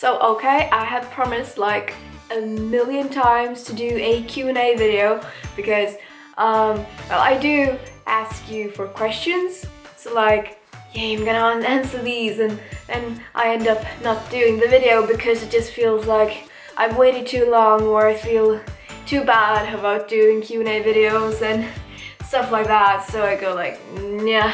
So okay, I have promised like a million times to do a Q&A video because well, I do ask you for questions, so like yeah, I'm gonna answer these, and then I end up not doing the video because it just feels like I've waited too long, or I feel too bad about doing Q&A videos and stuff like that, so I go like yeah.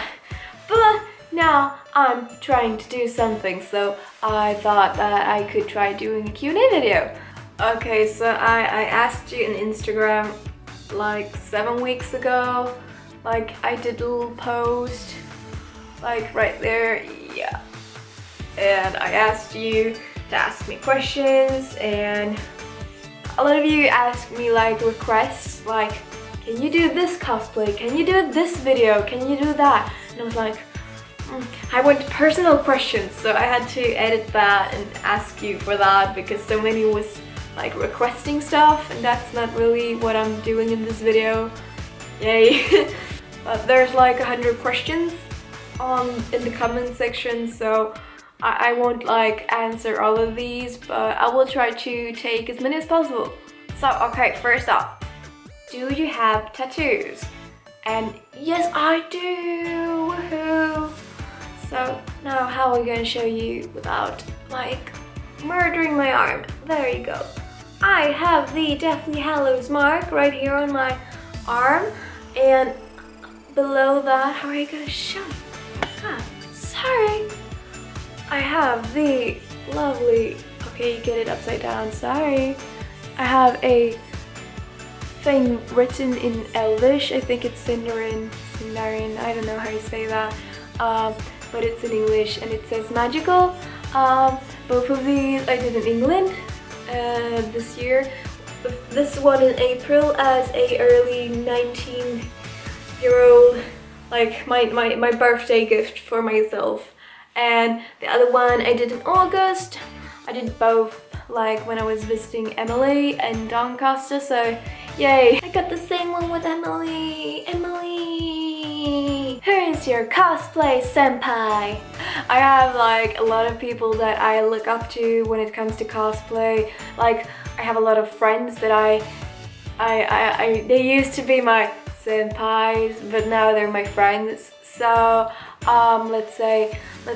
But now I'm trying to do something, so I thought that I could try doing a Q&A video. Okay, so I asked you on Instagram like 7 weeks ago, like I did a little post like right there, yeah, and I asked you to ask me questions, and a lot of you asked me like requests like, can you do this cosplay, can you do this video, can you do that, and I was like I want personal questions, so I had to edit that and ask you for that because so many was like requesting stuff, and that's not really what I'm doing in this video. Yay. But there's like 100 questions in the comment section, so I won't like answer all of these, but I will try to take as many as possible. So okay, first off, do you have tattoos? And yes, I do. Woohoo! So now how are we gonna show you without like murdering my arm? There you go. I have the Deathly Hallows mark right here on my arm, and below that, how are you gonna show you? God, sorry. I have the lovely, okay, you get it upside down, sorry. I have a thing written in Elvish, I think it's Sindarin, I don't know how you say that, but it's in English and it says magical. Both of these I did in England this year. This one in April as a early 19-year-old, like my birthday gift for myself. And the other one I did in August. I did both like when I was visiting Emily and Doncaster, so yay! I got the same one with Emily! Emily! Here is your cosplay senpai! I have like a lot of people that I look up to when it comes to cosplay. Like I have a lot of friends that they used to be my senpais, but now they're my friends. So let's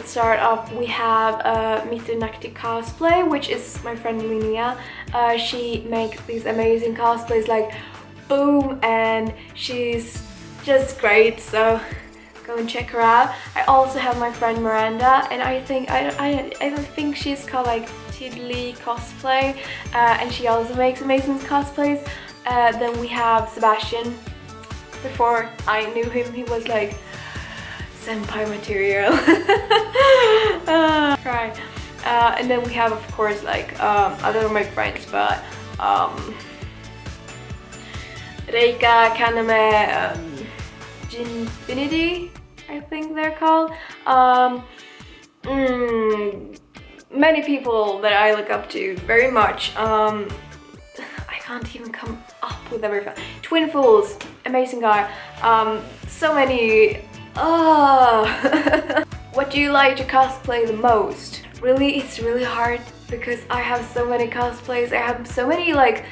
start off. We have Mitsunakti Cosplay, which is my friend Linnea. She makes these amazing cosplays like boom, and she's just great, so go and check her out. I also have my friend Miranda, and I think she's called like Tiddly Cosplay, and she also makes amazing cosplays. Then we have Sebastian. Before I knew him, he was like senpai material. Right. And then we have, of course, like other of my friends, but Reika, Kaname, Jinfinity, I think they're called. Many people that I look up to very much. I can't even come up with everything. Twin Fools, amazing guy. So many. What do you like to cosplay the most? Really, it's really hard because I have so many cosplays. I have so many like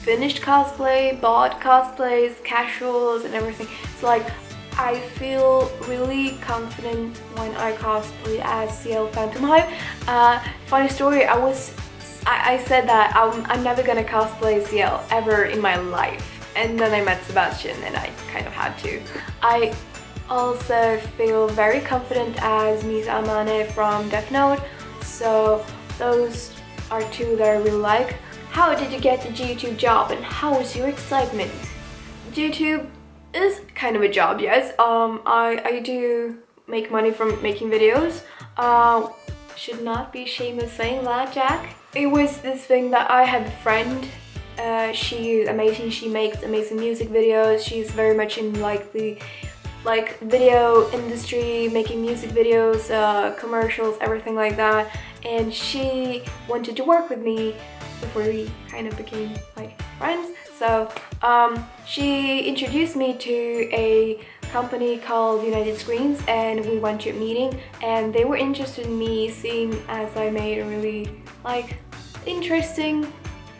finished cosplay, bought cosplays, casuals, and everything. It's like I feel really confident when I cosplay as CL Phantom Hive. Funny story, I said that I'm never gonna cosplay CL ever in my life, and then I met Sebastian and I kind of had to. I also feel very confident as Misa Amane from Death Note, so those are two that I really like. How did you get the YouTube job, and how was your excitement? YouTube is kind of a job, yes. I do make money from making videos. Should not be ashamed of saying that, Jack. It was this thing that I had a friend. She's amazing. She makes amazing music videos. She's very much in like the video industry, making music videos, commercials, everything like that. And she wanted to work with me before we kind of became like friends. So she introduced me to a company called United Screens, and we went to a meeting, and they were interested in me seeing as I made a really like interesting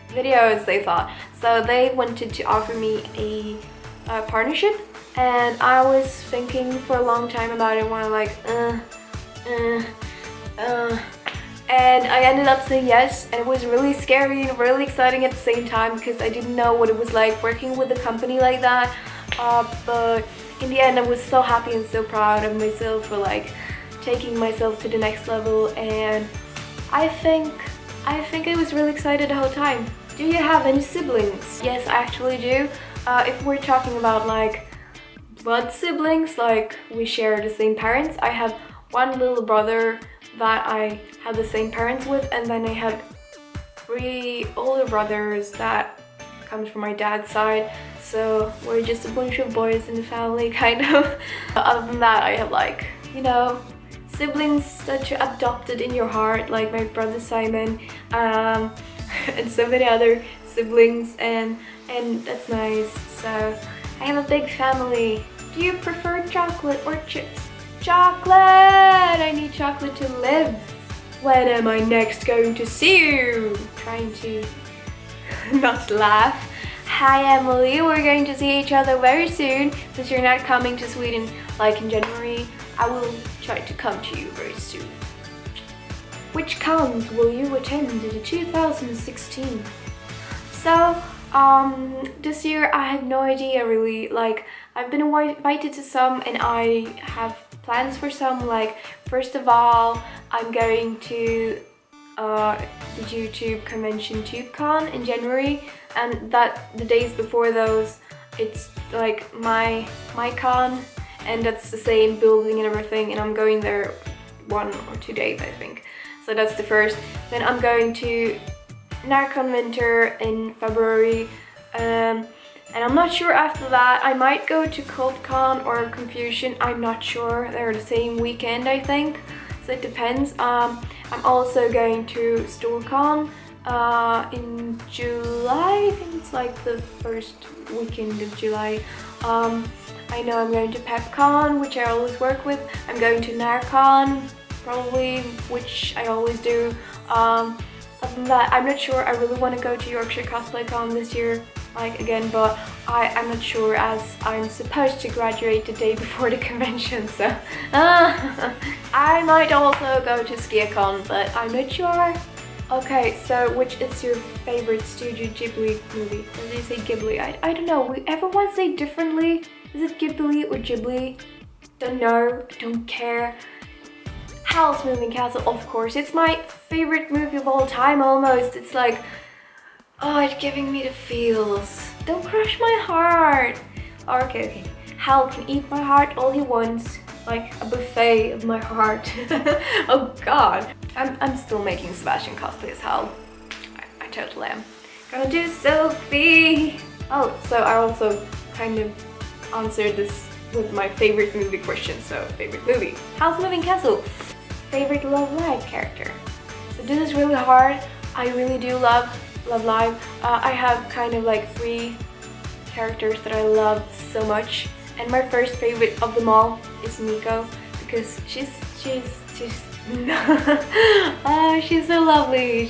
videos, they thought. So they wanted to offer me a partnership, and I was thinking for a long time about it, when I'm like and I ended up saying yes, and it was really scary and really exciting at the same time, because I didn't know what it was like working with a company like that, but in the end I was so happy and so proud of myself for like taking myself to the next level, and I think I was really excited the whole time. Do you have any siblings? Yes, I actually do. If we're talking about like blood siblings, like we share the same parents, I have one little brother that I have the same parents with, and then I have 3 older brothers that comes from my dad's side, so we're just a bunch of boys in the family, kind of. Other than that, I have like, you know, siblings that you adopted in your heart, like my brother Simon, and so many other siblings, and that's nice. So I have a big family. Do you prefer chocolate or chips? Chocolate! I need chocolate to live. When am I next going to see you? Trying to not laugh. Hi Emily, we're going to see each other very soon. Since you're not coming to Sweden like in January, I will try to come to you very soon. Which cons will you attend in 2016? So, this year I have no idea really. Like, I've been invited to some, and I have plans for some. Like, first of all, I'm going to the YouTube convention TubeCon in January, and that the days before those, it's like my con, and that's the same building and everything, and I'm going there 1 or 2 days, I think. So that's the first. Then I'm going to Narcon Winter in February, and I'm not sure after that. I might go to ColdCon or Confusion, I'm not sure. They're the same weekend, I think, so it depends. I'm also going to StoreCon in July. I think it's like the first weekend of July. I know I'm going to PepCon, which I always work with. I'm going to Narcon, probably, which I always do. Other than that, I'm not sure. I really want to go to Yorkshire Cosplay Con this year, like again, but I'm not sure, as I'm supposed to graduate the day before the convention, so I might also go to SkiaCon, but I'm not sure. Okay, so which is your favorite Studio Ghibli movie? Or do you say Ghibli? I don't know. Everyone say differently. Is it Ghibli or Ghibli? Don't know. Don't care. Howl's Moving Castle, of course. It's my favorite movie of all time, almost. It's like, oh, it's giving me the feels. Don't crush my heart. Okay. Hal can eat my heart all he wants, like a buffet of my heart. Oh God. I'm still making Sebastian cosplay as Hal. I totally am. Gonna do Sophie. Oh, so I also kind of answered this with my favorite movie question. So favorite movie, Howl's Moving Castle. Favorite Love Live character. So this is really hard. I really do love Love Live. I have kind of like 3 characters that I love so much, and my first favorite of them all is Nico, because she's she's so lovely.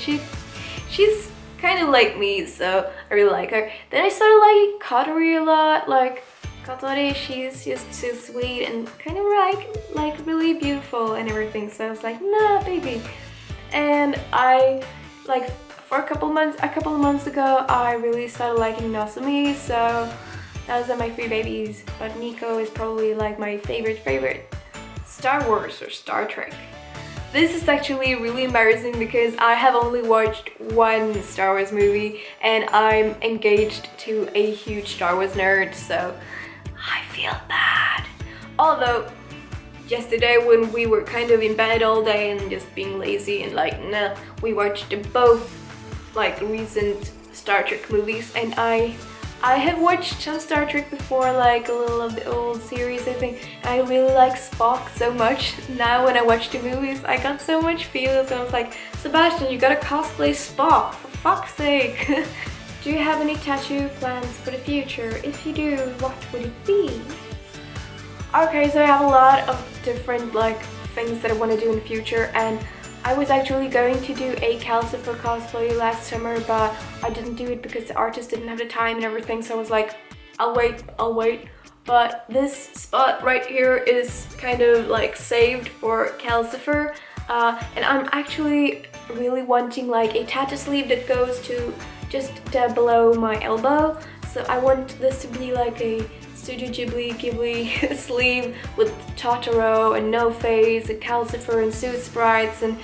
She's kind of like me, so I really like her. Then I started liking Katori a lot. Like Katori, she's just so sweet and kind of like really beautiful and everything. So I was like, nah, baby. And I like for a couple of months ago, I really started liking Nasumi. So those are my 3 babies. But Nico is probably like my favorite Star Wars or Star Trek. This is actually really embarrassing because I have only watched 1 Star Wars movie, and I'm engaged to a huge Star Wars nerd, so I feel bad. Although yesterday when we were kind of in bed all day and just being lazy and like, nah, we watched both like recent Star Trek movies, and I have watched some Star Trek before, like a little of the old series, I think. I really like Spock so much. Now when I watch the movies, I got so much feels. I was like, Sebastian, you gotta cosplay Spock, for fuck's sake. Do you have any tattoo plans for the future? If you do, what would it be? Okay, so I have a lot of different like things that I want to do in the future, and I was actually going to do a calcifer cosplay last summer, but I didn't do it because the artist didn't have the time and everything, so I was like, I'll wait. But this spot right here is kind of like saved for calcifer, and I'm actually really wanting like a tattoo sleeve that goes to just below my elbow. So I want this to be like a Studio Ghibli sleeve with Totoro and No Face and calcifer and suit sprites and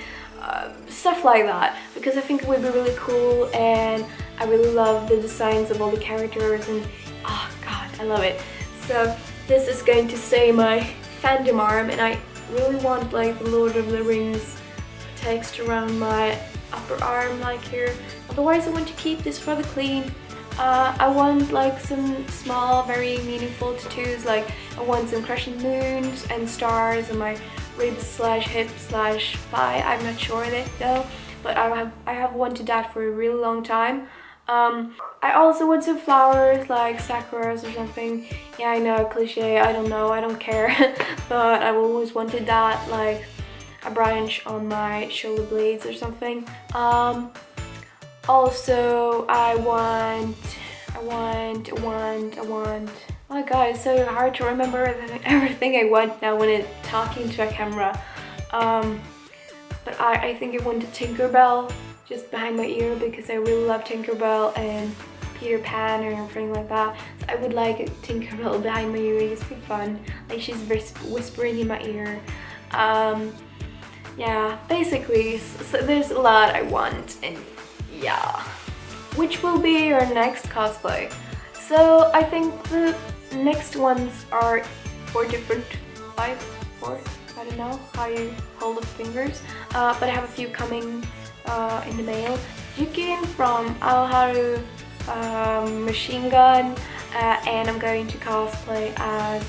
stuff like that, because I think it would be really cool, and I really love the designs of all the characters, and oh god, I love it. So this is going to stay my fandom arm, and I really want like the Lord of the Rings text around my upper arm like here. Otherwise I want to keep this rather clean. I want like some small, very meaningful tattoos, like I want some crescent moons and stars on my ribs / hips / thigh. I'm not sure though, but I have wanted that for a really long time. I also want some flowers like sakuras or something. Yeah, I know, cliche, I don't know, I don't care. But I've always wanted that, like a branch on my shoulder blades or something. Also, I want. Oh my god, it's so hard to remember everything I want now when it's talking to a camera. But I think I want a Tinkerbell just behind my ear, because I really love Tinkerbell and Peter Pan or anything like that. So I would like a Tinkerbell behind my ear just for fun, like she's whispering in my ear. Yeah, basically, so there's a lot I want, and yeah. Which will be your next cosplay? So I think the next ones are 4 different, 5, 4, I don't know how you hold the fingers, but I have a few coming in the mail. Yukin from Alharu Machine Gun, and I'm going to cosplay as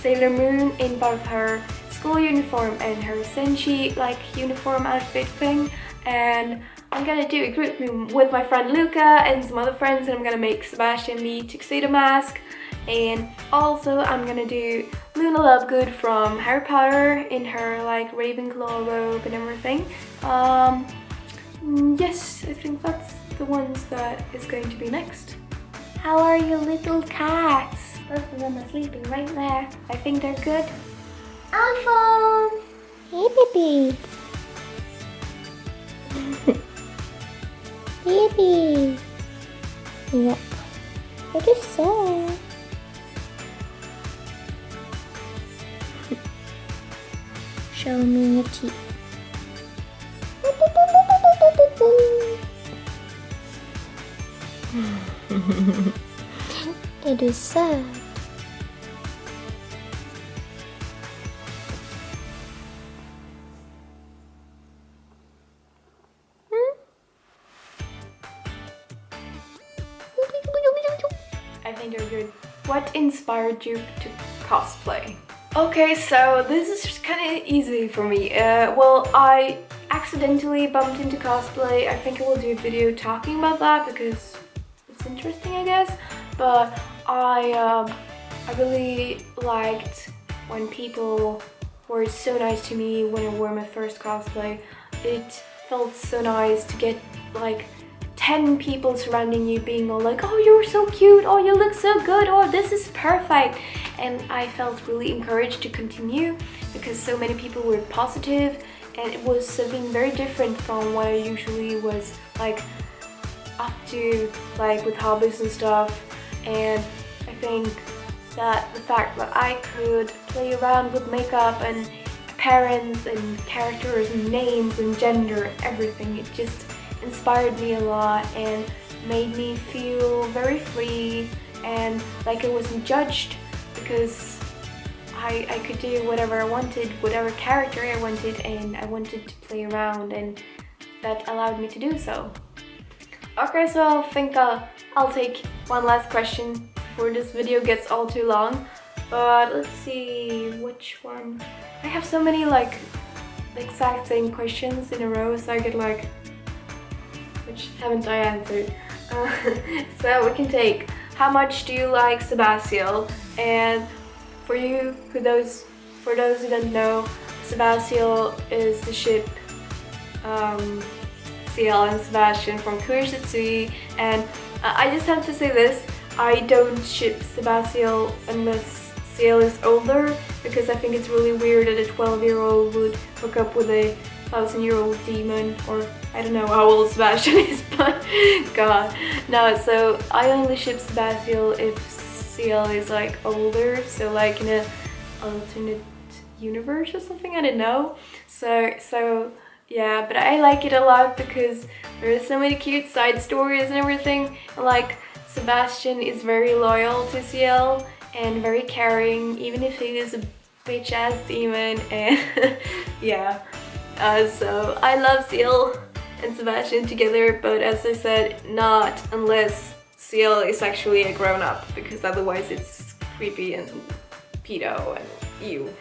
Sailor Moon in both her school uniform and her senshi like uniform outfit thing, and I'm gonna do a group move with my friend Luca and some other friends, and I'm gonna make Sebastian the tuxedo mask, and also I'm gonna do Luna Lovegood from Harry Potter in her like Ravenclaw robe and everything. Yes, I think that's the ones that is going to be next. How are your little cats? Both of them are sleeping right there. I think they're good. Alphonse! Hey, baby. Baby. Yep. What is that? Show me your teeth. It is sad. I think you're good. What inspired you to cosplay? Okay, so this is kind of easy for me. Well, I accidentally bumped into cosplay. I think I will do a video talking about that because it's interesting, I guess. But I really liked when people were so nice to me when I wore my first cosplay. It felt so nice to get like 10 people surrounding you being all like, oh, you're so cute, oh, you look so good, oh, this is perfect. And I felt really encouraged to continue because so many people were positive, and it was something very different from what I usually was like up to, like with hobbies and stuff. And I think that the fact that I could play around with makeup and appearance and characters and names and gender and everything, it just inspired me a lot and made me feel very free and like I wasn't judged, because I could do whatever I wanted, whatever character I wanted, and I wanted to play around, and that allowed me to do so. Okay, so I think I'll take one last question before this video gets all too long. But let's see which one. I have so many like the exact same questions in a row, so I get like, which haven't I answered? So we can take, how much do you like Sebastian? And for those who don't know, Sebastian is the ship Ciel and Sebastian from Kuroshitsui, and I just have to say this, I don't ship Sebastian unless Ciel is older, because I think it's really weird that a 12-year-old would hook up with a 1,000-year-old demon, or I don't know how old Sebastian is, but god. No, so I only ship Sebastian if Ciel is like older, so like in a alternate universe or something, I don't know. So yeah, but I like it a lot because there are so many cute side stories and everything. Like Sebastian is very loyal to Ciel and very caring, even if he is a bitch ass demon, and yeah. So I love Ciel and Sebastian together, but as I said, not unless Ciel is actually a grown-up, because otherwise it's creepy and pedo and ew.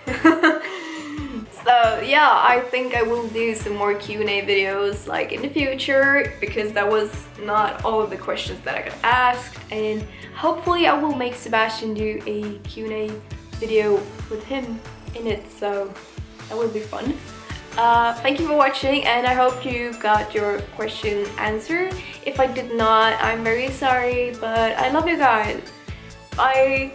So yeah, I think I will do some more Q&A videos like in the future, because that was not all of the questions that I got asked, and hopefully I will make Sebastian do a Q&A video with him in it, so that will be fun. Thank you for watching, and I hope you got your question answered. If I did not, I'm very sorry, but I love you guys. Bye!